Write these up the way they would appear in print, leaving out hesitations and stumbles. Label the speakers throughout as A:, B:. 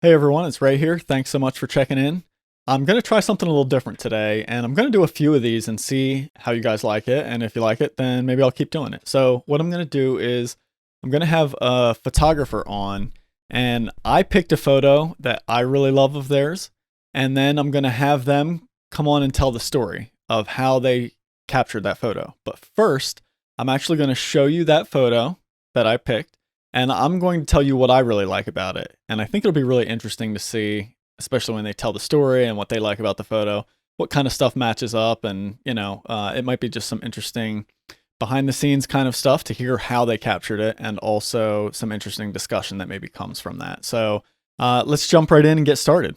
A: Hey everyone, it's Ray here. Thanks so much for checking in. I'm going to try something a little different today, and I'm going to do a few of these and see how you guys like it. And if you like it, then maybe I'll keep doing it. So, what I'm going to do is I'm going to have a photographer on, and I picked a photo that I really love of theirs, and then I'm going to have them come on and tell the story of how they captured that photo. But first, I'm actually going to show you that photo that I picked. And I'm going to tell you what I really like about it. And I think it'll be really interesting to see, especially when they tell the story and what they like about the photo, what kind of stuff matches up. And, it might be just some interesting behind the scenes kind of stuff to hear how they captured it, and also some interesting discussion that maybe comes from that. So let's jump right in and get started.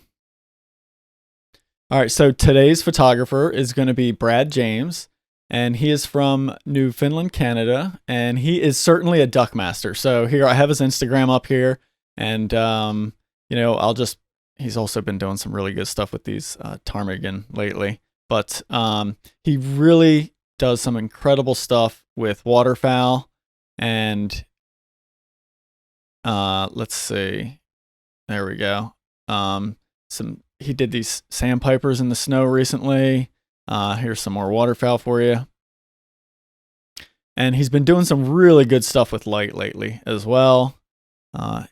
A: All right, so today's photographer is going to be Brad James. And he is from Newfoundland, Canada, and he is certainly a duck master. So here I have his Instagram up here, and he's also been doing some really good stuff with these ptarmigan lately. But he really does some incredible stuff with waterfowl, and let's see, there we go. He did these sandpipers in the snow recently. Here's some more waterfowl for you. And he's been doing some really good stuff with light lately as well.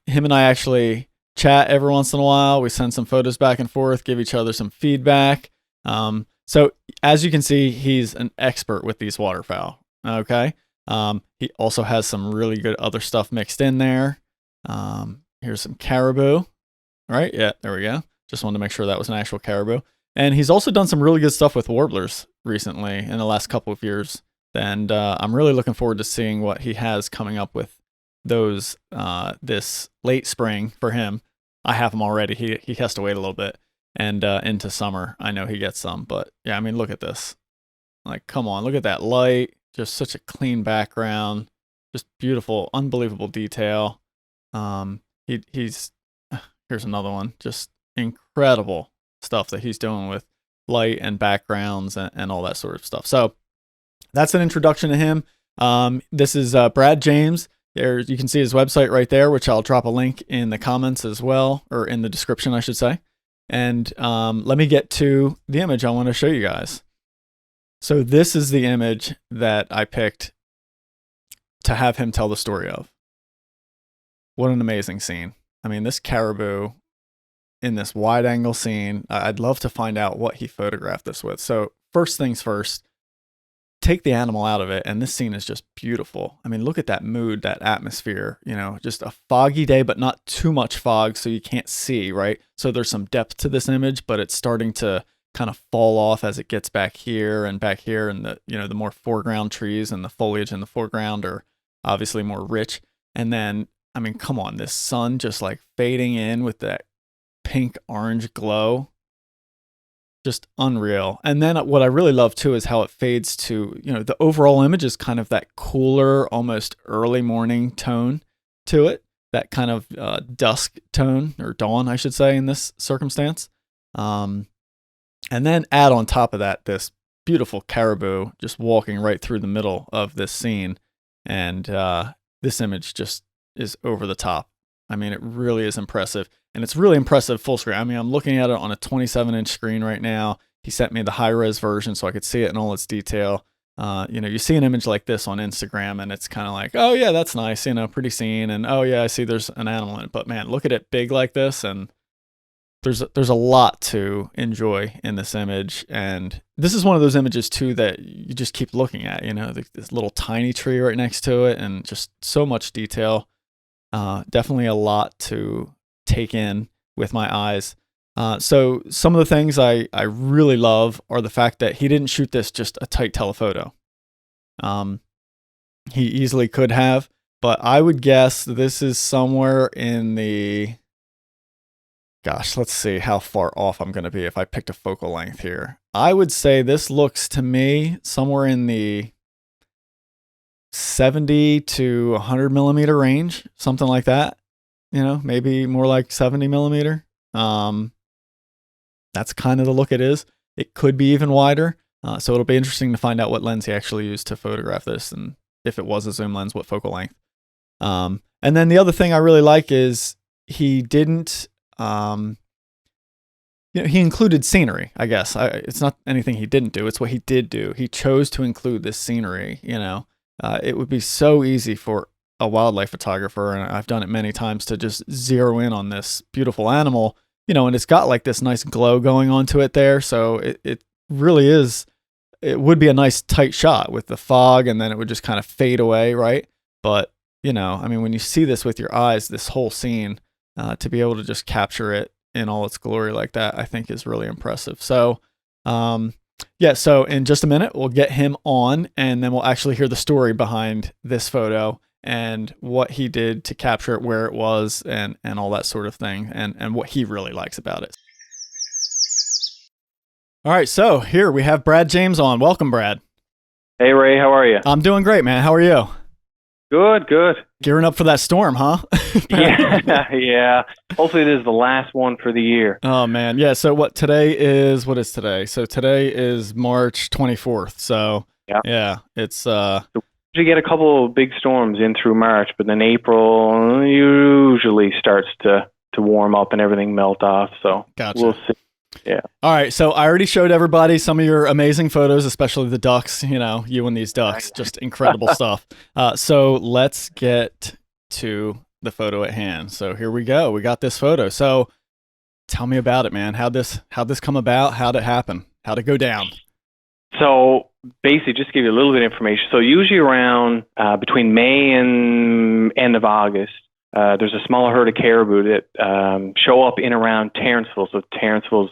A: Him and I actually chat every once in a while. We send some photos back and forth, give each other some feedback. So as you can see, he's an expert with these waterfowl. Okay. He also has some really good other stuff mixed in there. Here's some caribou. Right? Yeah, there we go. Just wanted to make sure that was an actual caribou. And he's also done some really good stuff with warblers recently in the last couple of years. And I'm really looking forward to seeing what he has coming up with those this late spring for him. I have him already. He has to wait a little bit. And into summer, I know he gets some. But yeah, I mean, look at this. Like, come on, look at that light. Just such a clean background. Just beautiful, unbelievable detail. He's here's another one. Just incredible stuff that he's doing with light and backgrounds and all that sort of stuff. So that's an introduction to him. This is Brad James. There, you can see his website right there, which I'll drop a link in the comments as well, or in the description, I should say. And let me get to the image I want to show you guys. So this is the image that I picked to have him tell the story of. What an amazing scene. I mean, this caribou in this wide angle scene, I'd love to find out what he photographed this with. So first things first, take the animal out of it, and this scene is just beautiful. I mean, look at that mood, that atmosphere, just a foggy day, but not too much fog so you can't see, right? So there's some depth to this image, but it's starting to kind of fall off as it gets back here, and the more foreground trees and the foliage in the foreground are obviously more rich. And then, I mean, come on, this sun just like fading in with that pink orange glow, just unreal. And then what I really love too is how it fades to, the overall image is kind of that cooler, almost early morning tone to it, that kind of dusk tone, or dawn, I should say, in this circumstance. And then add on top of that this beautiful caribou just walking right through the middle of this scene, and this image just is over the top. I mean, it really is impressive. And it's really impressive full screen. I mean, I'm looking at it on a 27-inch screen right now. He sent me the high-res version so I could see it in all its detail. You see an image like this on Instagram, and it's kind of like, oh, yeah, that's nice, pretty scene. And, oh, yeah, I see there's an animal in it. But, man, look at it big like this, and there's a lot to enjoy in this image. And this is one of those images, too, that you just keep looking at, this little tiny tree right next to it, and just so much detail. Definitely a lot to take in with my eyes. So some of the things I really love are the fact that he didn't shoot this just a tight telephoto. He easily could have, but I would guess this is somewhere in the, gosh, let's see how far off I'm going to be if I picked a focal length here. I would say this looks to me somewhere in the 70 to 100 millimeter range, something like that. Maybe more like 70 millimeter. That's kind of the look it is. It could be even wider. So it'll be interesting to find out what lens he actually used to photograph this, and if it was a zoom lens, what focal length. And then the other thing I really like is he didn't he included scenery, I guess. It's not anything he didn't do. It's what he did do. He chose to include this scenery. It would be so easy for a wildlife photographer, and I've done it many times, to just zero in on this beautiful animal, and it's got like this nice glow going onto it there. So it really is, it would be a nice tight shot with the fog, and then it would just kind of fade away, right? But, when you see this with your eyes, this whole scene, to be able to just capture it in all its glory like that, I think is really impressive. So, so in just a minute, we'll get him on, and then we'll actually hear the story behind this photo and what he did to capture it, where it was, and all that sort of thing, and what he really likes about it. All right, so here we have Brad James on. Welcome, Brad.
B: Hey, Ray, how are you?
A: I'm doing great, man. How are you?
B: Good.
A: Gearing up for that storm, huh?
B: Yeah. Hopefully this is the last one for the year.
A: Oh, man. Yeah, so what is today? So today is March 24th. So, yeah, it's...
B: You get a couple of big storms in through March, but then April usually starts to warm up and everything melt off. So
A: gotcha.
B: We'll see. Yeah.
A: All right. So I already showed everybody some of your amazing photos, especially the ducks, you and these ducks, just incredible stuff. So let's get to the photo at hand. So here we go. We got this photo. So tell me about it, man. How'd this come about? How'd it happen? How'd it go down?
B: So basically, just to give you a little bit of information. So usually around between May and end of August, there's a smaller herd of caribou that show up in around Terrenceville. So Terrenceville's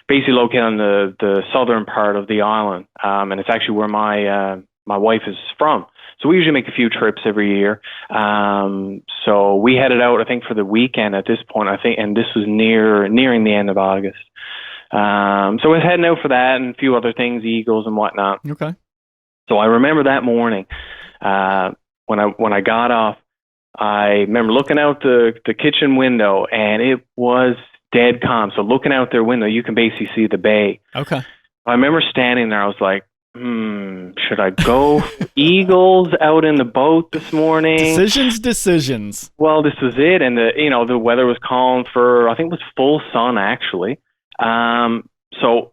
B: basically located on the southern part of the island, and it's actually where my wife is from. So we usually make a few trips every year. So we headed out, I think, for the weekend at this point, I think, and this was nearing the end of August. So we're heading out for that and a few other things, eagles and whatnot.
A: Okay.
B: So I remember that morning when I got off. I remember looking out the kitchen window, and it was dead calm. So looking out their window, you can basically see the bay.
A: Okay.
B: I remember standing there. I was like, should I go eagles out in the boat this morning?
A: Decisions.
B: Well, this was it. And the weather was calling for, I think it was full sun actually. So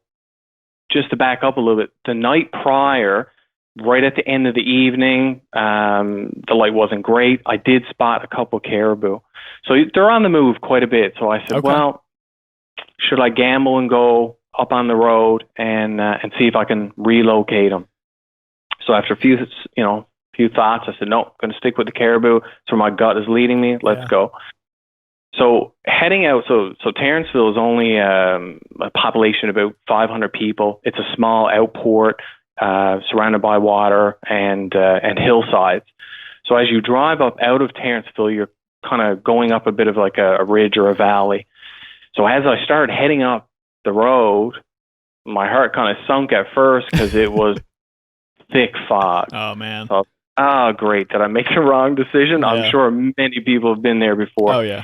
B: just to back up a little bit, the night prior, right at the end of the evening, the light wasn't great. I did spot a couple caribou. So they're on the move quite a bit. So I said,
A: okay,
B: well, should I gamble and go up on the road and see if I can relocate them? So after a few thoughts, I said, no, I'm going to stick with the caribou. It's where my gut is leading me. Let's go. So heading out, so Terrenceville is only a population of about 500 people. It's a small outport, surrounded by water and hillsides. So as you drive up out of Terrenceville, you're kind of going up a bit of like a ridge or a valley. So as I started heading up the road, my heart kind of sunk at first because it was thick fog.
A: Oh, man.
B: So, great. Did I make the wrong decision? Yeah. I'm sure many people have been there before.
A: Oh, yeah.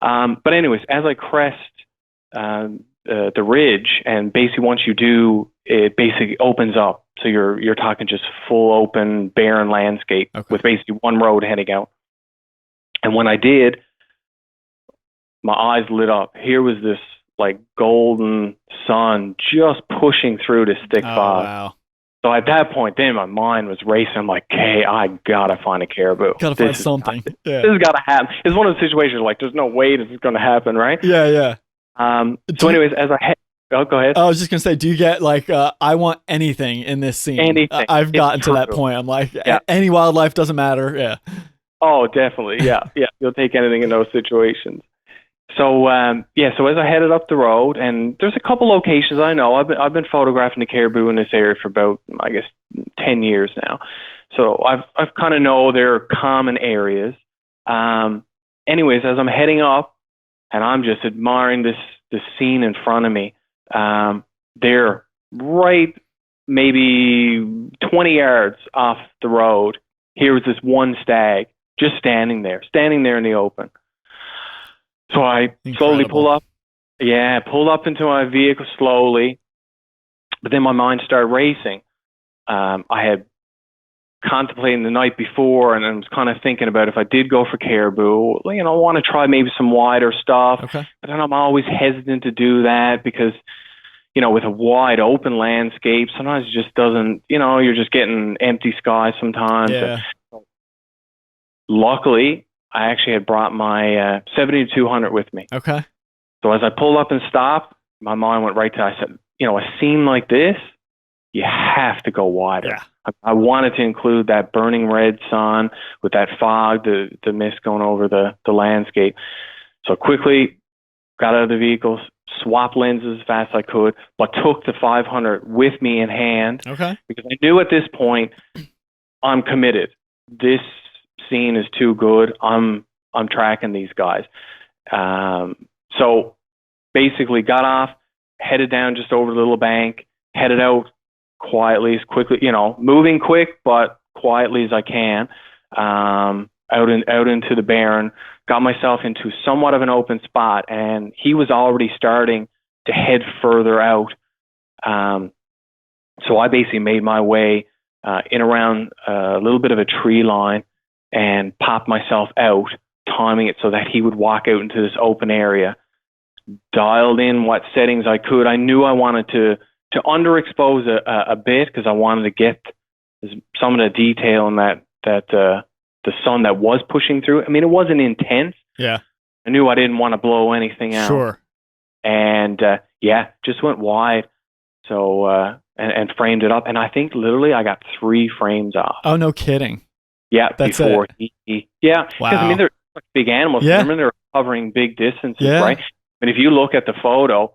B: But anyways, as I crest the ridge, and basically once you do, it basically opens up. So you're talking just full open, barren landscape with basically one road heading out. And when I did, my eyes lit up. Here was this like golden sun just pushing through this thick fog.
A: Wow.
B: So at that point, then my mind was racing. I'm like, hey, I gotta find a caribou.
A: Gotta find something.
B: This has gotta happen. It's one of those situations like there's no way this is gonna happen, right?
A: Yeah.
B: So anyways, as I head, go ahead.
A: I was just gonna say, do you get like, I want anything in this scene?
B: Anything.
A: I've gotten to that point. I'm like, any wildlife doesn't matter. Yeah.
B: Oh, definitely. Yeah. You'll take anything in those situations. So so as I headed up the road, and there's a couple locations I know. I've been photographing the caribou in this area for about, I guess, 10 years now. So I've kind of know their common areas. Anyways, as I'm heading up, and I'm just admiring this scene in front of me, they're right maybe 20 yards off the road. Here was this one stag just standing there in the open. So I slowly pull up into my vehicle slowly, but then my mind started racing. I had contemplating the night before, and I was kind of thinking about if I did go for caribou, I want to try maybe some wider stuff.
A: Okay.
B: But then I'm always hesitant to do that because, with a wide open landscape, sometimes it just doesn't, you're just getting empty skies sometimes.
A: Yeah.
B: Luckily, I actually had brought my 70-200 with me.
A: Okay.
B: So as I pulled up and stopped, my mind went right to, I said, a scene like this, you have to go wider.
A: Yeah.
B: I wanted to include that burning red sun with that fog, the mist going over the landscape. So quickly got out of the vehicles, swapped lenses as fast as I could, but took the 500 with me in hand.
A: Okay.
B: Because I knew at this point, I'm committed. This scene is too good. I'm tracking these guys. So basically got off, headed down just over the little bank, headed out quietly, as quickly, moving quick, but quietly as I can, out into the barren, got myself into somewhat of an open spot, and he was already starting to head further out. So I basically made my way in around a little bit of a tree line and popped myself out, timing it so that he would walk out into this open area. Dialed in what settings I could. I knew I wanted to underexpose a bit because I wanted to get some of the detail in that the sun that was pushing through. I mean, it wasn't intense.
A: Yeah.
B: I knew I didn't want to blow anything out.
A: Sure.
B: And just went wide. So and framed it up, and I think literally I got 3 frames off.
A: Oh, no kidding.
B: Yeah,
A: that's
B: before
A: it.
B: Wow. Because I mean, they're big animals.
A: Yeah.
B: Remember, they're covering big distances,
A: Yeah.
B: right? But if you look at the photo,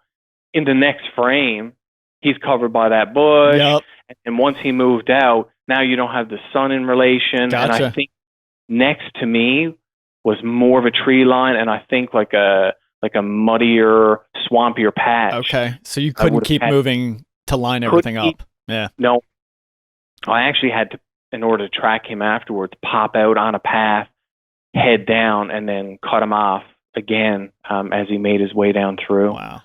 B: in the next frame, he's covered by that bush.
A: Yep.
B: And once he moved out, now you don't have the sun in relation.
A: Gotcha.
B: And I think next to me was more of a tree line, and I think like a muddier, swampier patch.
A: Okay. So you couldn't keep moving to line everything up. Yeah.
B: No. I actually had to, in order to track him afterwards, pop out on a path, head down, and then cut him off again as he made his way down through.
A: Wow.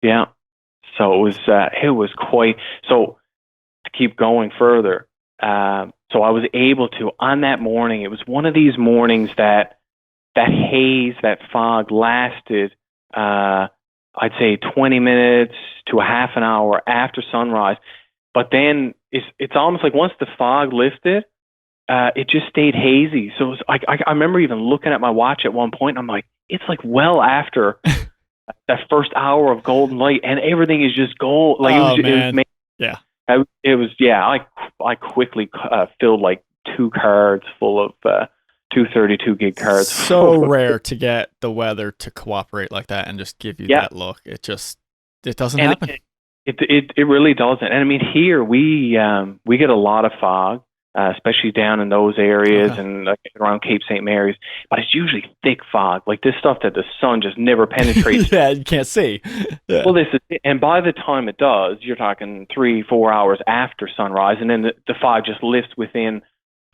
B: Yeah. So it was quite. So to keep going further, so I was able to, on that morning, it was one of these mornings that haze, that fog lasted, I'd say 20 minutes to a half an hour after sunrise. But then it's almost like once the fog lifted, it just stayed hazy. So it was, I remember even looking at my watch at one point, and I'm like, it's like well after that first hour of golden light, and everything is just gold. Like it was I quickly filled like 2 cards full of 232 gig cards.
A: So rare to get the weather to cooperate like that and just give you that look. It doesn't happen.
B: It really doesn't. And I mean, here we get a lot of fog, especially down in those areas and like around Cape St. Mary's. But it's usually thick fog, like this stuff that the sun just never penetrates.
A: Yeah, you can't see. Yeah.
B: Well, this is it. And by the time it does, you're talking 3-4 hours after sunrise, and then the fog just lifts within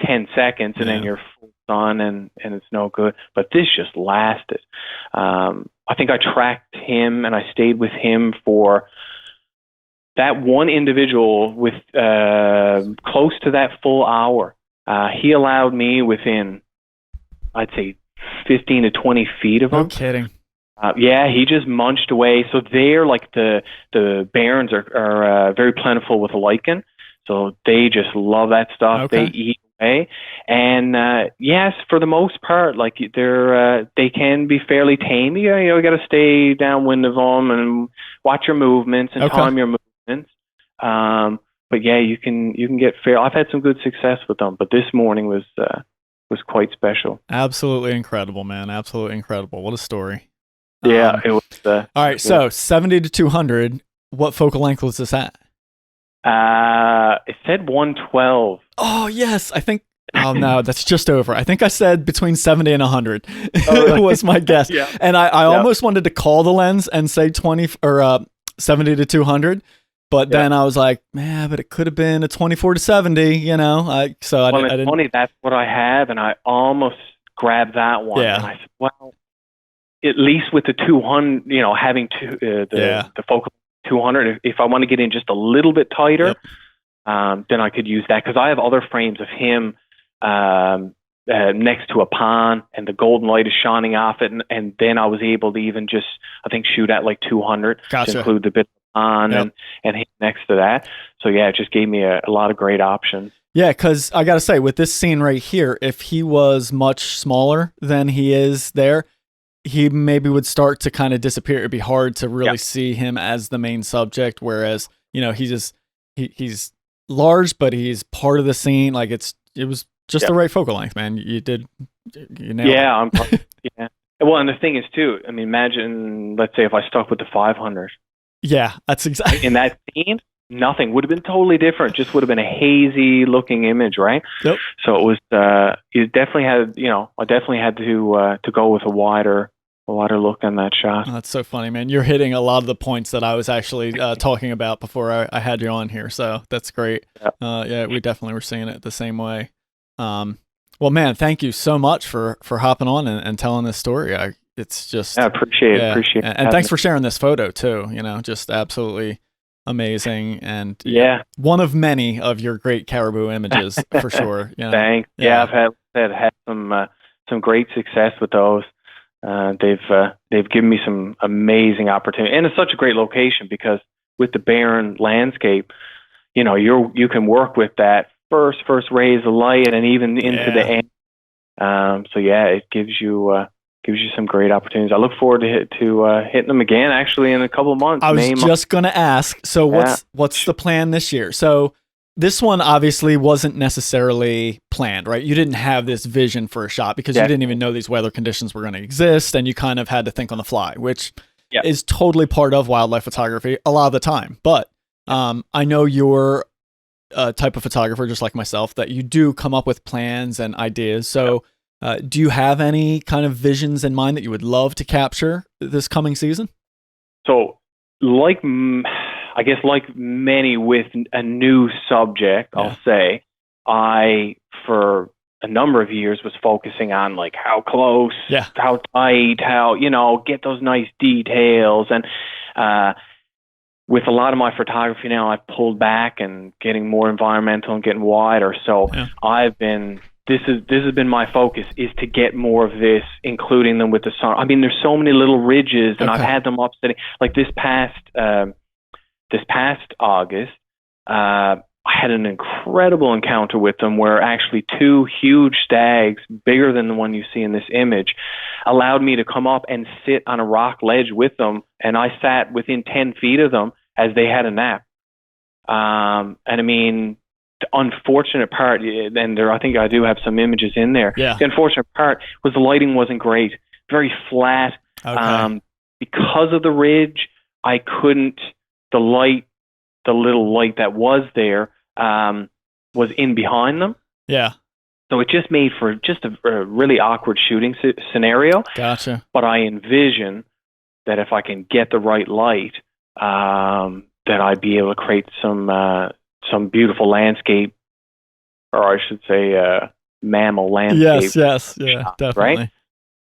B: 10 seconds, and then you're full sun, and it's no good. But this just lasted. I think I tracked him, and I stayed with him for that one individual with close to that full hour. He allowed me within, I'd say, 15 to 20 feet of him.
A: No kidding.
B: He just munched away. So there, like the barrens are very plentiful with lichen, so they just love that stuff.
A: Okay.
B: They eat away, and yes, for the most part, like they can be fairly tame. You got to stay downwind of them and watch your movements and time your movements. But yeah, you can get fair. I've had some good success with them, but this morning was quite special.
A: Absolutely incredible, man. Absolutely incredible. What a story.
B: Yeah, it was.
A: All right, so 70 to 200. What focal length was this at?
B: It said 112.
A: Oh yes, I think. Oh no, that's just over. I think I said between 70 and 100 was my guess.
B: Yeah.
A: And I almost wanted to call the lens and say 20 or 70 to 200, but then I was like, man, but it could have been a 24 to 70. You know, I didn't.
B: Funny, that's what I have, and I almost grabbed that one.
A: Yeah.
B: And I said, well, at least with the 200, having the focal 200, if I want to get in just a little bit tighter, then I could use that, because I have other frames of him next to a pond, and the golden light is shining off it, and then I was able to even just, I think, shoot at like 200
A: Gotcha.
B: to include the bit of pond and him next to that. So yeah, it just gave me a lot of great options.
A: Yeah, because I got to say, with this scene right here, if he was much smaller than he is there, he maybe would start to kind of disappear. It'd be hard to really see him as the main subject, whereas, you know, he's large, but he's part of the scene. Like, it was just the right focal length, man. You nailed it.
B: Yeah. Well, and the thing is too, I mean, imagine, let's say if I stuck with the 500.
A: Yeah, that's exactly.
B: In that scene, nothing would have been totally different. Just would have been a hazy looking image, right?
A: Yep.
B: So it was, you definitely had, you know, I definitely had to go with a wider look on that shot.
A: Oh, that's so funny, man. You're hitting a lot of the points that I was actually talking about before I had you on here. So that's great.
B: Yep.
A: Yeah, we definitely were seeing it the same way. Well, man, thank you so much for hopping on and telling this story. It's just,
B: I appreciate it.
A: And thanks for sharing this photo too. You know, just absolutely amazing. And one of many of your great Caribou images for sure. You know?
B: Thanks. Yeah, I've had some great success with those. They've given me some amazing opportunity, and it's such a great location because with the barren landscape, you know, you can work with that first rays of light and even into the end. So yeah, it gives you some great opportunities. I look forward to hitting them again actually in a couple of months.
A: I was just going to ask. So what's the plan this year? So this one obviously wasn't necessarily planned, right? You didn't have this vision for a shot because you didn't even know these weather conditions were going to exist, and you kind of had to think on the fly, which is totally part of wildlife photography a lot of the time. But I know you're a type of photographer, just like myself, that you do come up with plans and ideas. So do you have any kind of visions in mind that you would love to capture this coming season?
B: So I guess like many with a new subject, I'll say, I, for a number of years, was focusing on like how close, how tight, how, you know, get those nice details. And with a lot of my photography now, I've pulled back and getting more environmental and getting wider. So this has been my focus, is to get more of this, including them with the sun. I mean, there's so many little ridges, and I've had them upsetting. Like this past August, I had an incredible encounter with them where actually two huge stags, bigger than the one you see in this image, allowed me to come up and sit on a rock ledge with them, and I sat within 10 feet of them as they had a nap. And I mean, the unfortunate part, and I think I do have some images in there.
A: Yeah.
B: The unfortunate part was the lighting wasn't great, very flat. Because of the ridge, I couldn't. The little light that was there, was in behind them. Yeah. So it just made for just a really awkward shooting scenario.
A: Gotcha.
B: But I envision that if I can get the right light, that I'd be able to create some beautiful landscape, or I should say, mammal landscape.
A: Yes, yeah, definitely.
B: Right?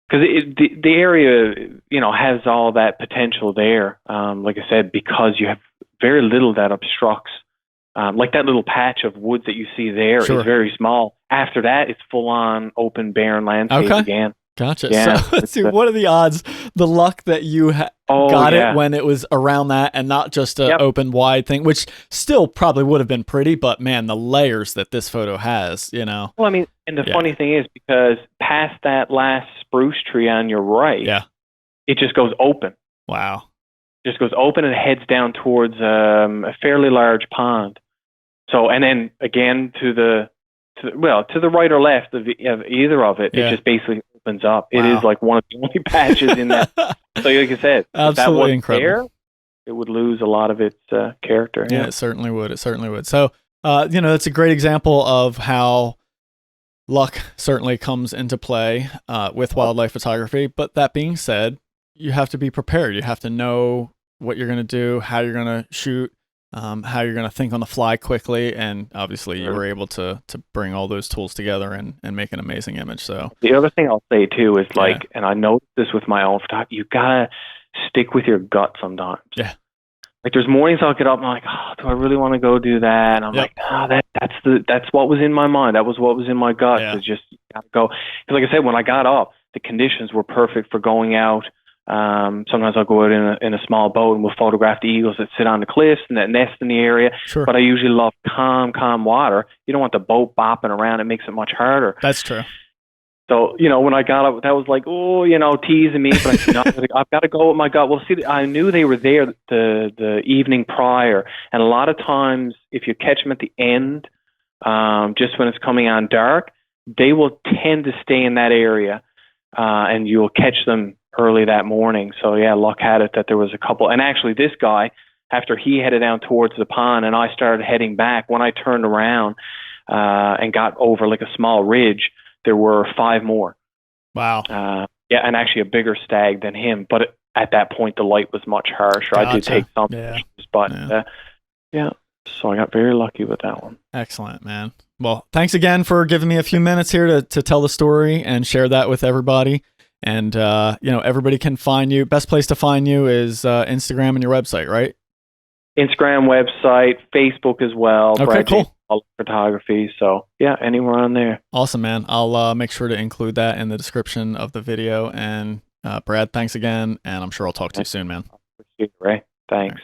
B: Because the area, you know, has all that potential there. Like I said, because you have very little that obstructs. Like that little patch of woods that you see there is very small. After that, it's full on open, barren landscape again.
A: Gotcha. Yeah, so let's see, what are the odds, the luck that you got it when it was around that and not just an open, wide thing, which still probably would have been pretty, but man, the layers that this photo has, you know.
B: Well, I mean, and the funny thing is, because past that last spruce tree on your right, it just goes open.
A: Wow.
B: Just goes open and heads down towards a fairly large pond. So, and then again to the right or left of either of it, it just basically opens up. Wow. It is like one of the only patches in that. So, like I said,
A: absolutely
B: if that wasn't
A: incredible.
B: there, it would lose a lot of its character.
A: Yeah, it certainly would. It certainly would. So, you know, it's a great example of how luck certainly comes into play with wildlife photography. But that being said, you have to be prepared. You have to know what you're going to do, how you're going to shoot, how you're going to think on the fly quickly, and obviously you were able to bring all those tools together and make an amazing image. So
B: the other thing I'll say too is like, and I noticed this with my own photography, you gotta stick with your gut sometimes.
A: Yeah.
B: like there's mornings I'll get up and I'm like, oh, do I really want to go do that? And I'm
A: Yep.
B: like, oh, that's what was in my mind. That was what was in my gut.
A: Yeah.
B: To just gotta go. Because like I said, when I got up, the conditions were perfect for going out. Sometimes I'll go out in a small boat and we'll photograph the eagles that sit on the cliffs and that nest in the area.
A: Sure.
B: But I usually love calm water. You don't want the boat bopping around. It makes it much harder.
A: That's true.
B: So, when I got up, that was like, teasing me. But I said, no, I've got to go with my gut. Well, see, I knew they were there the evening prior. And a lot of times, if you catch them at the end, just when it's coming on dark, they will tend to stay in that area. And you'll catch them early that morning. So, yeah, luck had it that there was a couple. And actually, this guy, after he headed down towards the pond and I started heading back, when I turned around and got over like a small ridge, there were 5 more.
A: Wow.
B: Yeah, and actually a bigger stag than him. But at that point, the light was much harsher.
A: Gotcha.
B: I did take some
A: Yeah.
B: pictures, but so I got very lucky with that one.
A: Excellent, man. Well, thanks again for giving me a few minutes here to tell the story and share that with everybody. And, everybody can find you. Best place to find you is Instagram and your website, right?
B: Instagram, website, Facebook as well.
A: Okay,
B: Brad
A: cool.
B: James Photography. So, yeah, anywhere on there.
A: Awesome, man. I'll make sure to include that in the description of the video. And Brad, thanks again. And I'm sure I'll talk to you soon, man.
B: Appreciate it, Ray. Thanks.